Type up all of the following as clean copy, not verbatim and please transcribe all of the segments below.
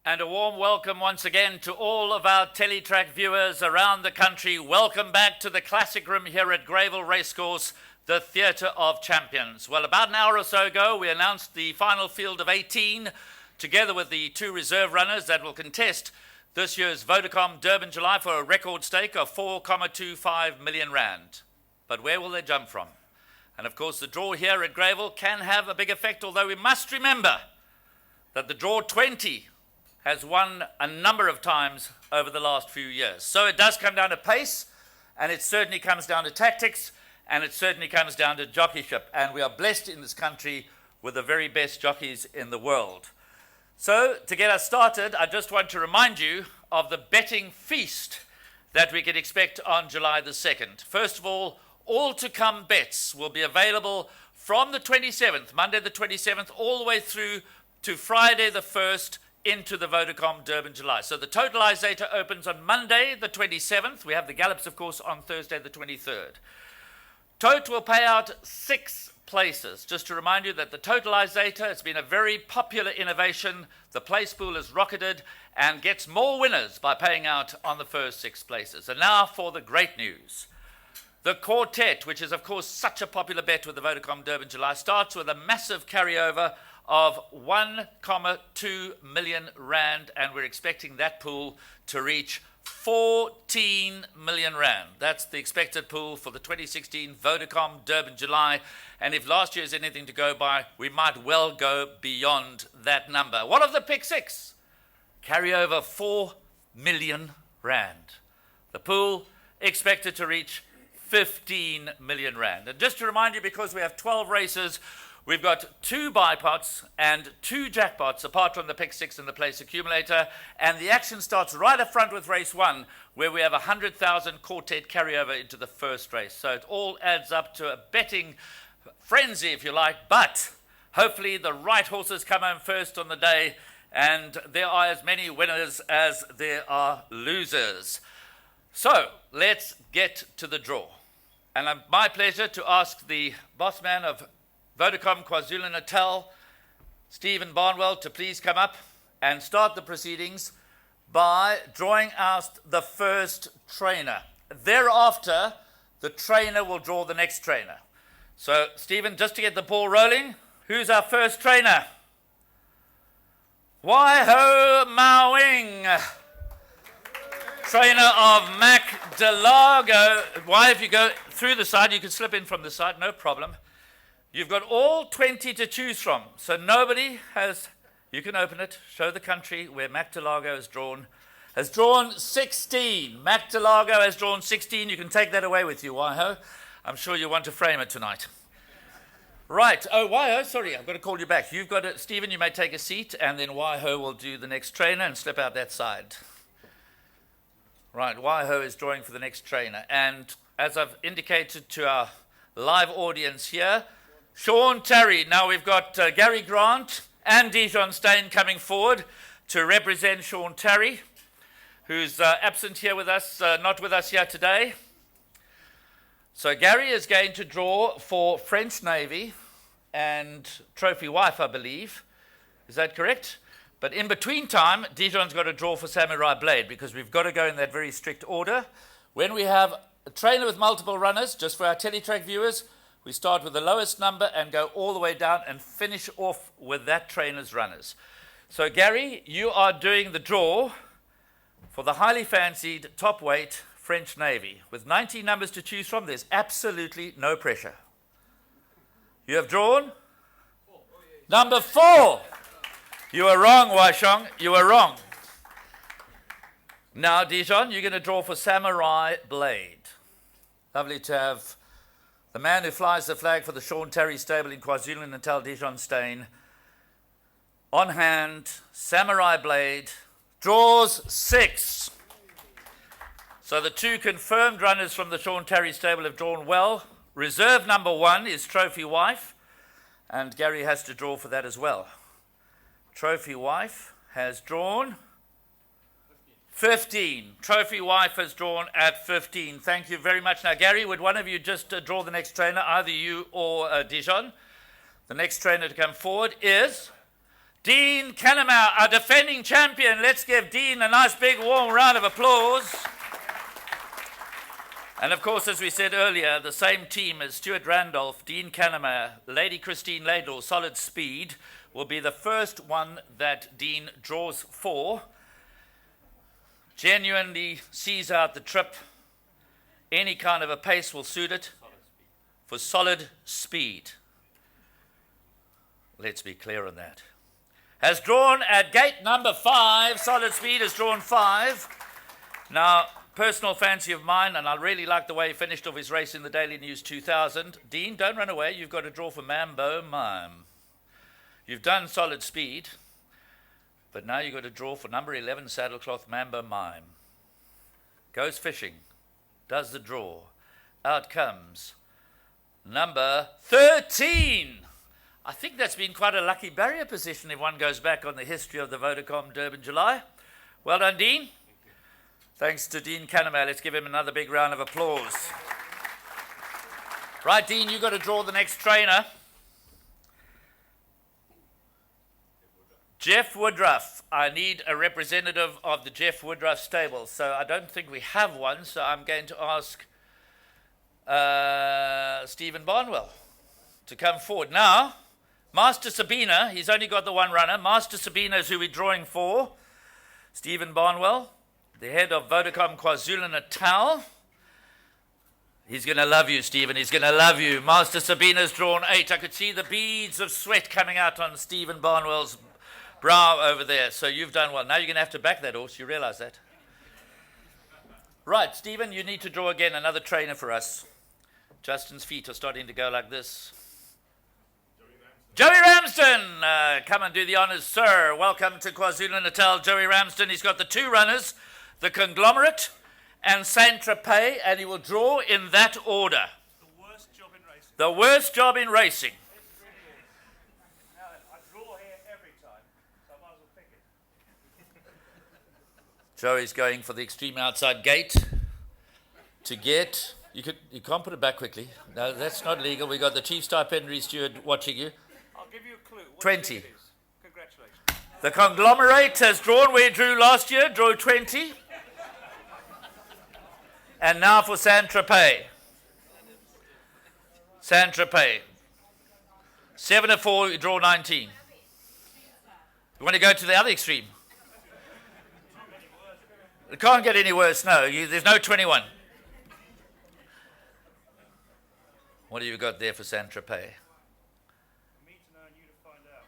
And a warm welcome once again to all of our Teletrack viewers around the country. Welcome back to the classic room here at Greyville Racecourse, the Theatre of Champions. Well, about an hour or so ago, we announced the final field of 18, together with the two reserve runners that will contest this year's Vodacom Durban July for a record stake of 4.25 million rand. But where will they jump from? And of course, the draw here at Greyville can have a big effect, although we must remember that the draw 20 has won a number of times over the last few years. So it does come down to pace, and it certainly comes down to tactics, and it certainly comes down to jockeyship. And we are blessed in this country with the very best jockeys in the world. So to get us started, I just want to remind you of the betting feast that we can expect on July the 2nd. First of all to come bets will be available from the 27th, Monday the 27th, all the way through to Friday the 1st, into the Vodacom Durban July. So the totalizator opens on Monday the 27th. We have the gallops, of course, on Thursday the 23rd. Tote will pay out 6 places. Just to remind you that the totalizator has been a very popular innovation. The place pool has rocketed and gets more winners by paying out on the first 6 places. And now for the great news. The quartet, which is, of course, such a popular bet with the Vodacom Durban July, starts with a massive carryover of 1.2 million rand, and we're expecting that pool to reach 14 million rand. That's the expected pool for the 2016 Vodacom Durban July, and if last year is anything to go by, we might well go beyond that number. What of the pick 6? Carry over 4 million rand. The pool expected to reach 15 million rand. And just to remind you, because we have 12 races, we've got 2 bipots and 2 jackpots, apart from the pick 6 and the place accumulator. And the action starts right up front with race 1, where we have 100,000 quartet carryover into the first race. So it all adds up to a betting frenzy, if you like. But hopefully the right horses come home first on the day, and there are as many winners as there are losers. So let's get to the draw. And it's my pleasure to ask the boss man of Vodacom KwaZulu-Natal, Stephen Barnwell, to please come up and start the proceedings by drawing out the first trainer. Thereafter, the trainer will draw the next trainer. So, Stephen, just to get the ball rolling, who's our first trainer? Wai-ho Mawing, trainer of Mac Delago. Why, if you go through the side, you can slip in from the side, no problem. You've got all 20 to choose from, so nobody has, you can open it, show the country where Mac Delago has drawn 16. Mac Delago has drawn 16. You can take that away with you, Waiho. I'm sure you want to frame it tonight. Right, oh, Waiho, sorry, I've got to call you back. You've got it, Stephen, you may take a seat, and then Waiho will do the next trainer and slip out that side. Right, Waiho is drawing for the next trainer, and as I've indicated to our live audience here, Sean Terry. Now we've got Gary Grant and Dijon Steyn coming forward to represent Sean Terry, who's absent here with us, not with us here today. So Gary is going to draw for French Navy and Trophy Wife, I believe. Is that correct? But in between time, Dijon's got to draw for Samurai Blade, because we've got to go in that very strict order. When we have a trainer with multiple runners, just for our Teletrack viewers, we start with the lowest number and go all the way down and finish off with that trainer's runners. So, Gary, you are doing the draw for the highly fancied top weight French Navy. With 19 numbers to choose from, there's absolutely no pressure. You have drawn? Number 4. You are wrong, Waishong. You are wrong. Now, Dijon, you're going to draw for Samurai Blade. Lovely to have the man who flies the flag for the Sean Terry stable in KwaZulu-Natal, Dijon Steyn, on hand. Samurai Blade draws 6. So the 2 confirmed runners from the Sean Terry stable have drawn well. Reserve number 1 is Trophy Wife, and Gary has to draw for that as well. Trophy Wife has drawn 15. Trophy Wife has drawn at 15. Thank you very much. Now, Gary, would one of you just draw the next trainer, either you or Dijon? The next trainer to come forward is Dean Cannemore, our defending champion. Let's give Dean a nice big warm round of applause. And of course, as we said earlier, the same team as Stuart Randolph, Dean Cannemore, Lady Christine Laidlaw, Solid Speed, will be the first one that Dean draws for. Genuinely sees out the trip. Any kind of a pace will suit it for Solid Speed. Let's be clear on that. Has drawn at gate number 5. Solid Speed has drawn 5. Now, personal fancy of mine, and I really like the way he finished off his race in the Daily News 2000. Dean, don't run away. You've got to draw for Mambo Mime. You've done Solid Speed, but now you've got to draw for number 11, Saddlecloth Mambo Mime. Goes fishing, does the draw. Out comes number 13. I think that's been quite a lucky barrier position if one goes back on the history of the Vodacom Durban July. Well done, Dean. Thanks to Dean Cannemore. Let's give him another big round of applause. Right, Dean, you've got to draw the next trainer. Jeff Woodruff. I need a representative of the Jeff Woodruff stable. So I don't think we have one, so I'm going to ask Stephen Barnwell to come forward. Now, Master Sabina, he's only got the one runner. Master Sabina is who we're drawing for. Stephen Barnwell, the head of Vodacom KwaZulu-Natal. He's going to love you, Stephen. He's going to love you. Master Sabina's drawn 8. I could see the beads of sweat coming out on Stephen Barnwell's brow over there. So you've done well. Now you're going to have to back that horse. You realize that? Right, Stephen, you need to draw again another trainer for us. Justin's feet are starting to go like this. Joey Ramsden, come and do the honors, sir. Welcome to KwaZulu-Natal, Joey Ramsden. He's got the 2 runners, the Conglomerate and Saint-Tropez, and he will draw in that order. The worst job in racing. The worst job in racing. It really is. Now then, I draw here every time, so I might as well pick it. Joey's going for the extreme outside gate to get... You can't put it back quickly. No, that's not legal. We've got the chief stipendiary steward watching you. I'll give you a clue. What 20. Congratulations. The Conglomerate has drawn where he drew last year, drew 20. And now for Saint-Tropez. Saint-Tropez. 7 of 4, you draw 19. You want to go to the other extreme? It can't get any worse, no. There's no 21. What have you got there for Saint-Tropez? For me to know and you to find out.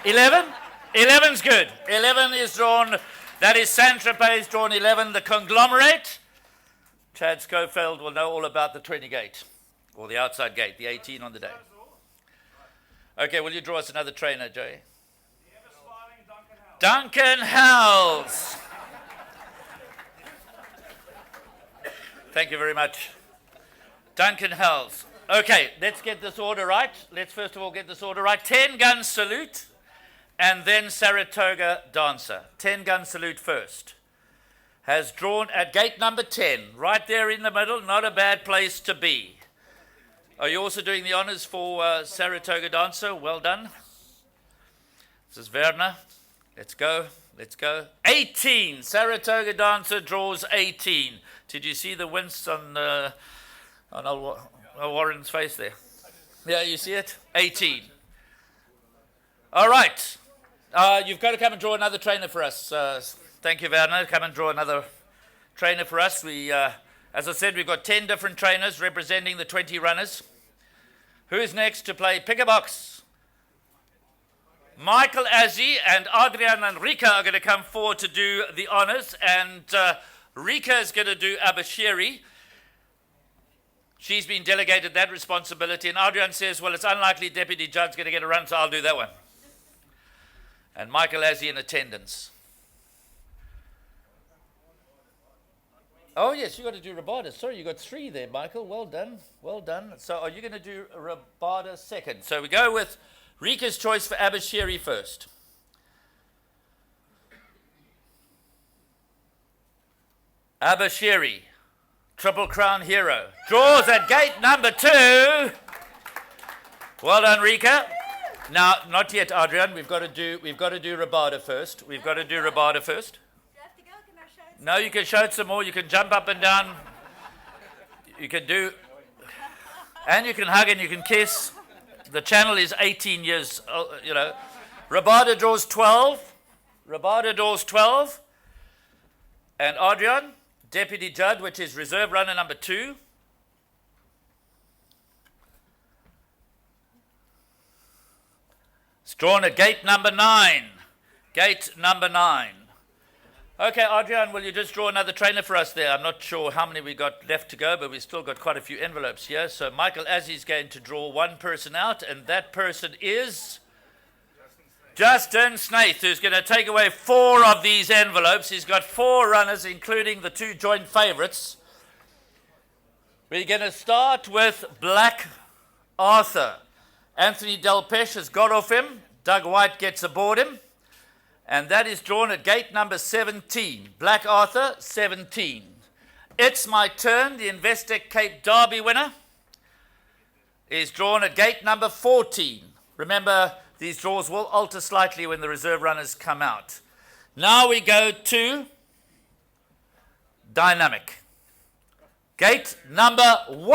1. 11? 11's good. 11 is drawn. That is Saint-Tropez drawn 11. The Conglomerate. Chad Schofield will know all about the 20 gate. Or the outside gate, the 18 on the day. Okay, will you draw us another trainer, Joey? The ever-smiling Duncan Howell. Duncan Howells. Thank you very much. Duncan Howells. Okay, let's get this order right. Let's first of all get this order right. 10 gun salute and then Saratoga Dancer. 10 gun salute first. Has drawn at gate number 10, right there in the middle. Not a bad place to be. Are you also doing the honors for Saratoga Dancer? Well done. This is Werner. Let's go. Let's go. 18. Saratoga Dancer draws 18. Did you see the wince on old Warren's face there? Yeah, you see it? 18. All right. You've got to come and draw another trainer for us. Thank you, Werner. Come and draw another trainer for us. We, as I said, we've got 10 different trainers representing the 20 runners. Who's next to play pick a box? Michael Azzi and Adrian and Rika are going to come forward to do the honors, and Rika is going to do Abashiri. She's been delegated that responsibility, and Adrian says, well, it's unlikely Deputy Judge's going to get a run, so I'll do that one. And Michael Azzi in attendance. Oh, yes, you've got to do Rabada. Sorry, you got 3 there, Michael. Well done. Well done. So are you going to do Rabada second? So we go with Rika's choice for Abashiri first. Abashiri. Triple Crown hero. Draws at gate number 2. Well done, Rika. Now, not yet, Adrian. We've got to do Rabada first. Do I have to go? Can I show it? No, you can show it some more. You can jump up and down. You can do, and you can hug and you can kiss. The channel is 18 years, you know. Rabada draws 12. Rabada draws 12. And Adrian, Deputy Judd, which is reserve runner number 2. It's drawn at gate number 9. Gate number 9. Okay, Adrian, will you just draw another trainer for us there? I'm not sure how many we got left to go, but we've still got quite a few envelopes here. So Michael Azzi's going to draw one person out, and that person is Justin Snaith, who's going to take away 4 of these envelopes. He's got 4 runners, including the 2 joint favourites. We're going to start with Black Arthur. Anthony Delpeche has got off him. Doug White gets aboard him. And that is drawn at gate number 17. Black Arthur, 17. It's My Turn, the Investec Cape Derby winner, is drawn at gate number 14. Remember, these draws will alter slightly when the reserve runners come out. Now we go to Dynamic. Gate number 1.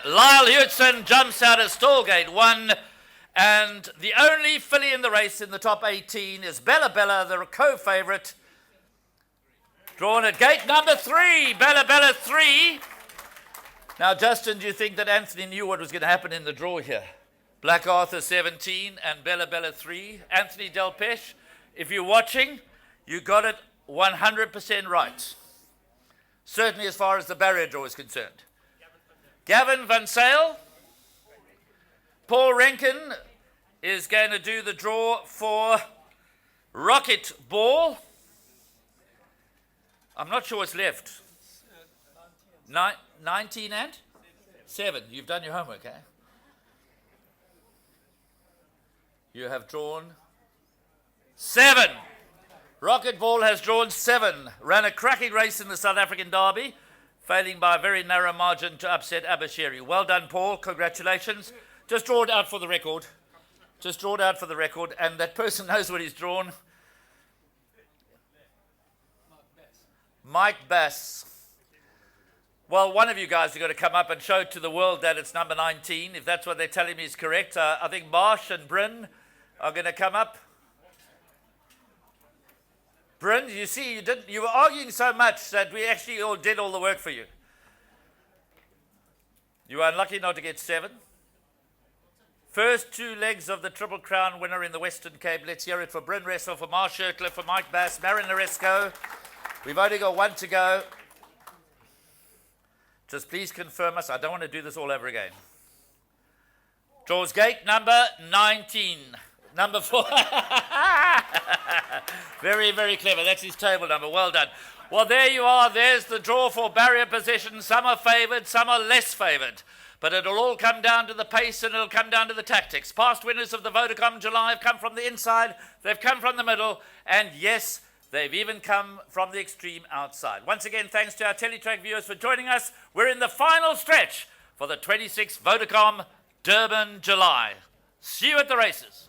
Lyle Hewitson jumps out of stall gate 1. And the only filly in the race in the top 18 is Bella Bella, the co-favourite. Drawn at gate number 3. Bella Bella 3. Now, Justin, do you think that Anthony knew what was going to happen in the draw here? Black Arthur 17 and Bella Bella 3. Anthony Delpeche, if you're watching, you got it 100% right. Certainly as far as the barrier draw is concerned. Gavin Van Sale. Paul Renken is going to do the draw for Rocket Ball. I'm not sure what's left. 19 and 7. You've done your homework, eh? You have drawn 7. Rocket Ball has drawn 7. Ran a cracking race in the South African Derby, failing by a very narrow margin to upset Abashiri. Well done, Paul. Congratulations. Just draw it out for the record. Just draw it out for the record. And that person knows what he's drawn. Mike Bass. Well, one of you guys have got to come up and show to the world that it's number 19, if that's what they're telling me is correct. I think Marsh and Bryn are going to come up. Bryn, you see, you were arguing so much that we actually all did all the work for you. You were unlucky not to get 7. First 2 legs of the Triple Crown winner in the Western Cape. Let's hear it for Bryn Russell, for Marsh Shirkler, for Mike Bass, Marin Loresco. We've only got 1 to go. Just please confirm us. I don't want to do this all over again. Draws gate number 19. Number 4. Very, very clever. That's his table number. Well done. Well, there you are. There's the draw for barrier position. Some are favoured, some are less favoured. But it'll all come down to the pace and it'll come down to the tactics. Past winners of the Vodacom July have come from the inside, they've come from the middle, and yes, they've even come from the extreme outside. Once again, thanks to our Teletrack viewers for joining us. We're in the final stretch for the 26th Vodacom Durban July. See you at the races.